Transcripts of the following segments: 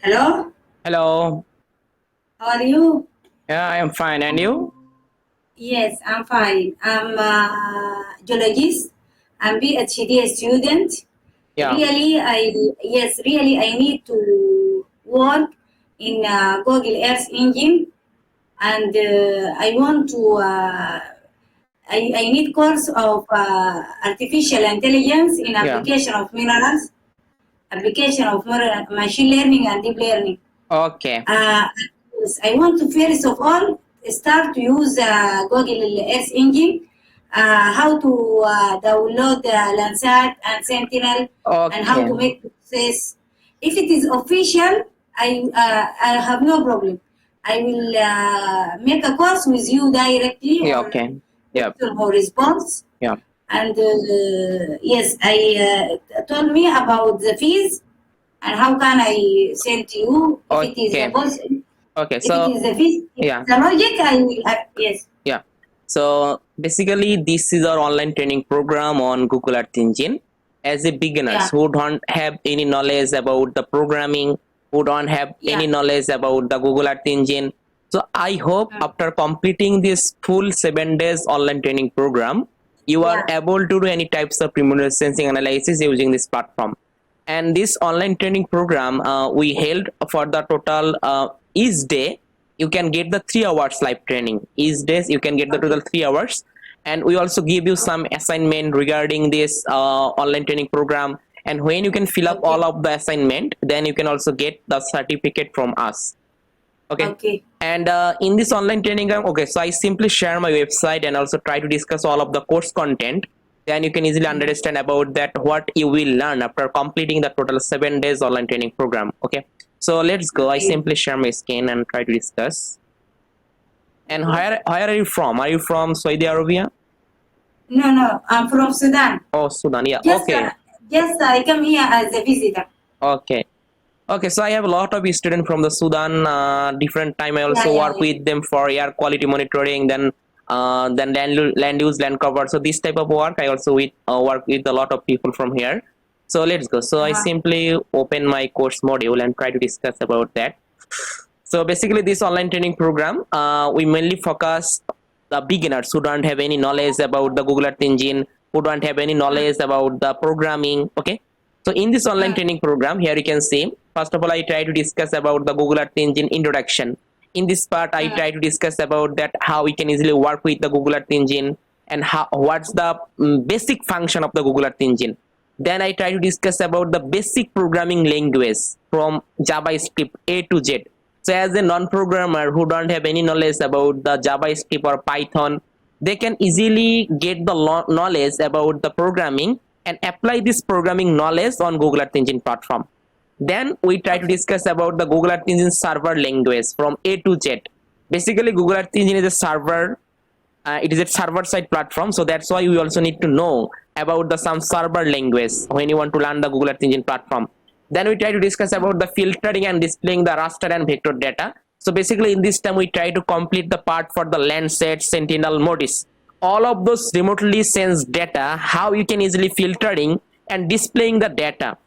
Hello, Hello. how are you? Yeah, I am fine. And you? Yes, I'm fine. I'm a geologist. I'm PhD student. Yeah. Really, I need to work in Google Earth Engine, and I want to. I need course of artificial intelligence in Yeah. application of minerals, machine learning and deep learning. Okay. Uh, yes, I want to first of all start to use Google Earth Engine, how to download Landsat and Sentinel, and how Okay. to make process. If it is official, I have no problem. I will make a course with you directly Yeah. on Okay. Yeah. question or response. Yeah. And yes, I told me about the fees and how can I send to you if it is a Okay. possible. Okay. If it So is a fees, if yeah. it's a logic, I will have yes. Yeah. So basically, this is our online training program on Google Earth Engine. As a beginners Yeah, who don't have any knowledge about the programming, who don't have yeah, any knowledge about the Google Earth Engine. So I hope mm, after completing this full 7 days online training program, you are yeah, able to do any types of remote sensing analysis using this platform. And this online training program we held for the total each day you can get the 3 hours live training. Each days you can get the total okay, 3 hours, and we also give you some okay, assignment regarding this online training program. And when you can fill up okay, all of the assignment, then you can also get the certificate from us. Okay. okay, And in this online training okay, so I simply share my website and also try to discuss all of the course content. Then you can easily mm, understand about that what you will learn after completing the total 7 days online training program. Okay, so let's go. I okay, simply share my screen and try to discuss. And okay. where are you from? Are you from Saudi Arabia? No, no, I'm from Sudan. Oh, Sudan. Yeah. Just, Okay. just I come here as a visitor. Okay. Okay, so I have a lot of students from the Sudan. Different time I Yeah, also yeah, work yeah. with them for air quality monitoring. Then land use, land cover. So this type of work I also work with a lot of people from here. So let's go. So I Uh-huh. simply open my course module and try to discuss about that. So basically, this online training program, we mainly focus the beginners who don't have any knowledge about the Google Earth Engine, who don't have any Mm, knowledge about the programming. Okay, so in this online mm, training program, here you can see. First of all, I try to discuss about the Google Earth Engine introduction. In this part, I mm, try to discuss about that how we can easily work with the Google Earth Engine and how what's the basic function of the Google Earth Engine. Then I try to discuss about the basic programming language from JavaScript A to Z. So as a non-programmer who don't have any knowledge about the JavaScript or Python, they can easily get the knowledge about the programming and apply this programming knowledge on Google Earth Engine platform. Then we try to okay, discuss about the Google Earth Engine server language from A to Z. Basically, Google Earth Engine is a server. It is a server-side platform, so that's why we also need to know about the some server language when you want to learn the Google Earth Engine platform. Then we try to discuss mm, about the filtering and displaying the raster and vector data. So basically, in this time, we try to complete the part for the Landsat, Sentinel, MODIS. All of those remotely sensed data, how you can easily filtering and displaying the data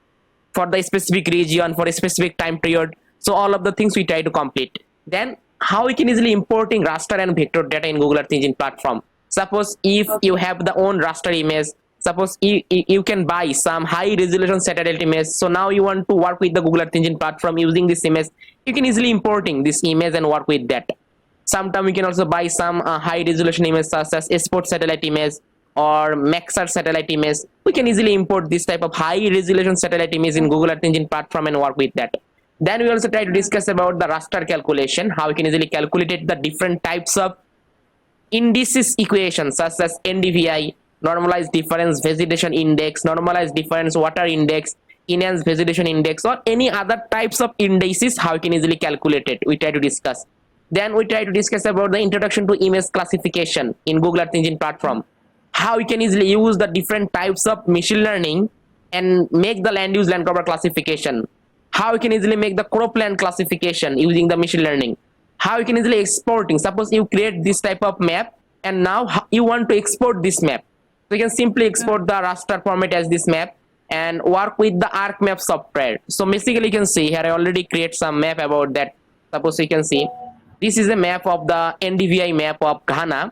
for the specific region for a specific time period. So all of the things we try to complete. Then how we can easily importing raster and vector data in Google Earth Engine platform. Suppose if you okay, have the own raster image, suppose you can buy some high resolution satellite image. So now you want to work with the Google Earth Engine platform using this image, you can easily importing this image and work with that. Sometimes we can also buy some high resolution image such as export satellite image or Maxar satellite image. We can easily import this type of high resolution satellite image in mm, Google Earth Engine platform and work with that. Then we also try to mm, discuss about the raster calculation, how we can easily calculate the different types of indices equations such as NDVI, normalized difference vegetation index, normalized difference water index, enhanced vegetation index, or any other types of indices, how you can easily calculate it. We try to discuss. Then we try to discuss about the introduction to image classification in Google Earth Engine mm, platform, how we can easily use the different types of machine learning and make the land use land cover classification, how we can easily make the cropland classification using the machine learning, how you can easily exporting. Suppose you create this type of map and now you want to export this map, so you can simply mm, export the raster format as this map. and work with the ArcMap software. So basically you can see here I already create some map about that. Suppose you can see this is a map of the NDVI map of Ghana.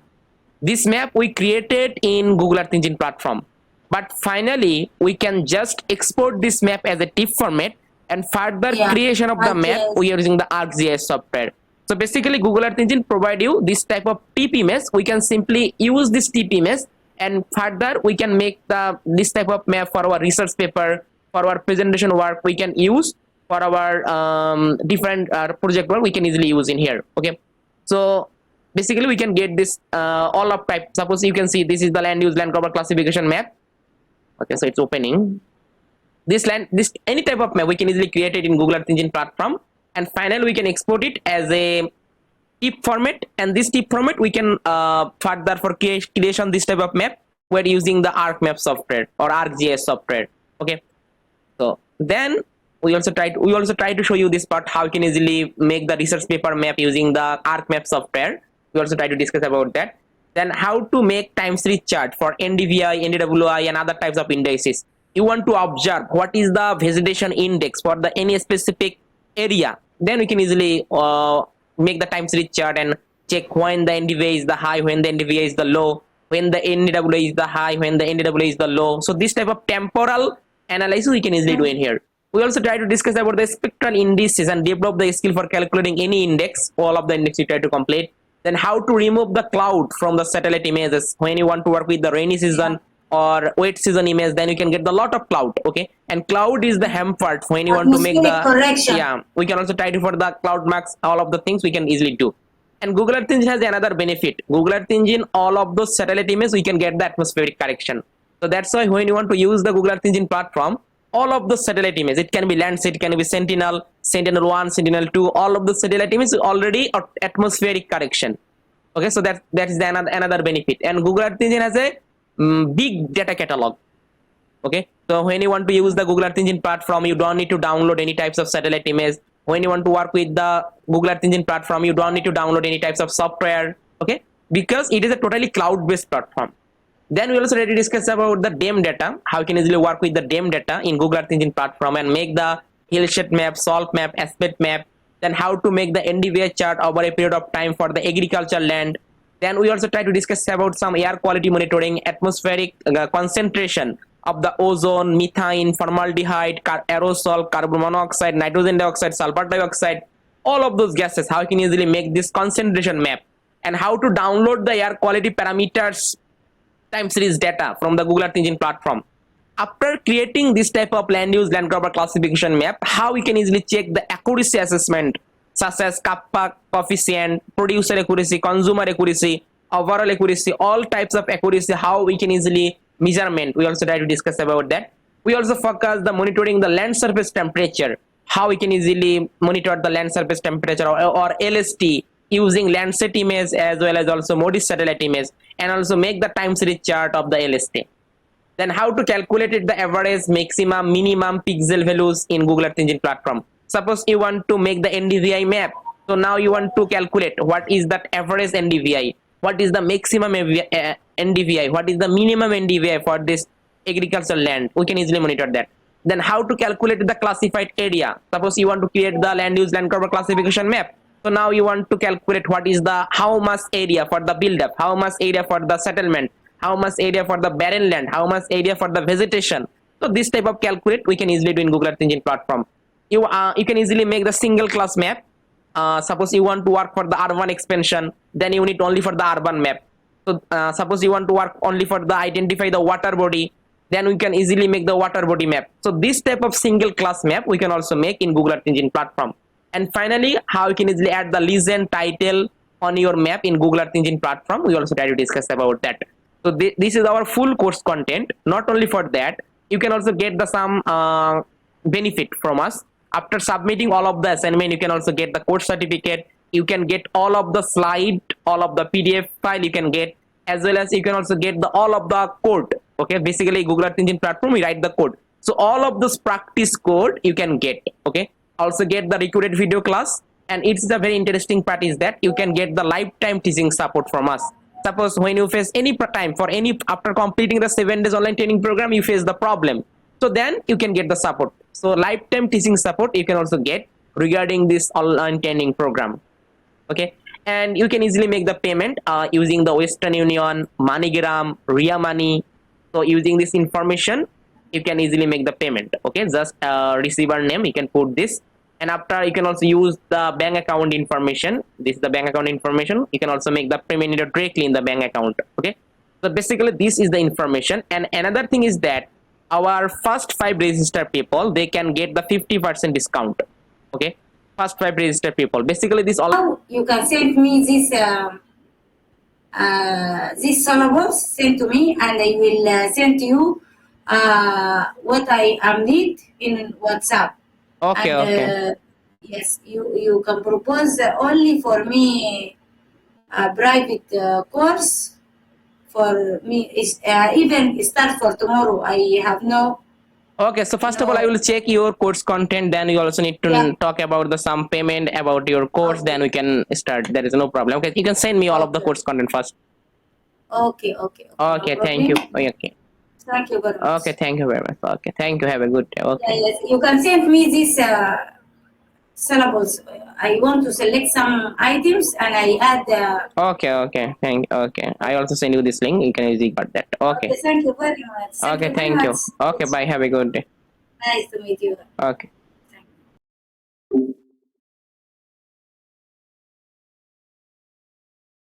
This map we created in Google Earth Engine platform, but finally we can just export this map as a TIFF format, and further creation of the map we are using the ArcGIS software. So basically Google Earth Engine provide you this type of TIFF image. We can simply use this TIFF image, and further we can make this type of map for our research paper, for our presentation work. We can use for our different project work. We can easily use in here. Okay, so basically we can get this all of type. Suppose you can see this is the land use land cover classification map. Okay, so it's opening this any type of map we can easily create it in Google Earth Engine platform, and finally we can export it as a TIFF format, and this TIFF format we can further for creation this type of map we're using the ArcMap software or ArcGIS software. Okay, so then we also try to show you this part how you can easily make the research paper map using the ArcMap software. We also try to discuss about that. Then how to make time series chart for NDVI, NDWI and other types of indices. You want to observe what is the vegetation index for the any specific area, then we can easily make the time series chart and check when the NDVI is the high, when the NDVI is the low, when the NDWI is the high, when the NDWI is the low. So this type of temporal analysis we can easily do in here. We also try to discuss about the spectral indices and develop the skill for calculating any index. All of the index we try to complete. Then how to remove the cloud from the satellite images when you want to work with the rainy season or wet season image, then you can get the lot of cloud. Okay, and cloud is the hampered when you want to make the correction. We can also try to for the cloud marks. All of the things we can easily do. And Google Earth Engine has another benefit. Google Earth Engine, all of those satellite images we can get the atmospheric correction. So that's why when you want to use the Google Earth Engine platform, all of the satellite images, it can be Landsat, it can be Sentinel, Sentinel-1, Sentinel-2, all of the satellite images already atmospheric correction. Okay, so that is the another benefit. And Google Earth Engine has a big data catalog. Okay, so when you want to use the Google Earth Engine platform, you don't need to download any types of satellite image. When you want to work with the Google Earth Engine platform, you don't need to download any types of software. Okay, because it is a totally cloud-based platform. Then we also ready to discuss about the DEM data, how you can easily work with the DEM data in Google Earth Engine platform and make the hillside map, salt map, aspect map. Then how to make the NDVI chart over a period of time for the agricultural land. Then we also try to discuss about some air quality monitoring, atmospheric concentration of the ozone, methane, formaldehyde, aerosol, carbon monoxide, nitrogen dioxide, sulfur dioxide, all of those gases, how you can easily make this concentration map, and how to download the air quality parameters time series data from the Google Earth Engine platform. After creating this type of land use land cover classification map, how we can easily check the accuracy assessment such as kappa coefficient, producer accuracy, consumer accuracy, overall accuracy, all types of accuracy, how we can easily measurement. We also try to discuss about that. We also focus the monitoring the land surface temperature, how we can easily monitor the land surface temperature or LST using Landsat image as well as also MODIS satellite image, and also make the time series chart of the LST. Then how to calculate the average, maximum, minimum pixel values in Google Earth Engine platform. Suppose you want to make the NDVI map. So now you want to calculate what is that average NDVI, what is the maximum NDVI, what is the minimum NDVI for this agricultural land. We can easily monitor that. Then how to calculate the classified area. Suppose you want to create the land use land cover classification map. So now you want to calculate what is the how much area for the build up, how much area for the settlement, how much area for the barren land, how much area for the vegetation. So this type of calculate we can easily do in Google Earth Engine platform. You can easily make the single class map. Suppose you want to work for the urban expansion, then you need only for the urban map. So suppose you want to work only for the identify the water body, then we can easily make the water body map. So this type of single class map we can also make in Google Earth Engine platform. And finally, how you can easily add the legend title on your map in Google Earth Engine platform. We also try to discuss about that. So this is our full course content. Not only for that, you can also get the some benefit from us. After submitting all of the assignment, you can also get the course certificate. You can get all of the slide, all of the PDF file you can get, as well as you can also get the all of the code. Okay, basically Google Earth Engine platform, we write the code. So all of this practice code you can get. Okay, also get the recorded video class, and it's the very interesting part is that you can get the lifetime teaching support from us. Suppose when you face any time for any after completing the 7 days online training program, you face the problem So then you can get the support. So lifetime teaching support you can also get regarding this online training program. Okay, and you can easily make the payment using the Western Union, MoneyGram, Ria Money. So using this information you can easily make the payment. Okay, just receiver name you can put this, and after you can also use the bank account information. This is the bank account information. You can also make the payment directly in the bank account. Okay, so basically this is the information. And another thing is that our first 5 registered people, they can get the 50% discount. Okay, first 5 registered people, basically this all. Now you can send me this syllabus, send to me, and I will send you what I am need in WhatsApp. Okay, And okay. yes, you can propose only for me a private course for me. Is even start for tomorrow. I have no. Okay, so first of all, I will check your course content. Then you also need to Yeah. talk about the some payment about your course. Then we can start. There is no problem. Okay, you can send me all of the course content first. Okay. Okay, No thank you. problem. Okay. Thank you very much. Okay, thank you very much. Okay, thank you. Have a good day. Yeah, Okay. yes, you can send me this syllables. I want to select some items and I add. Okay. Okay. I also send you this link. You can easily got that. Okay. Thank you very much. Okay, thank you. Okay, bye. Have a good day. Nice to meet you. Okay.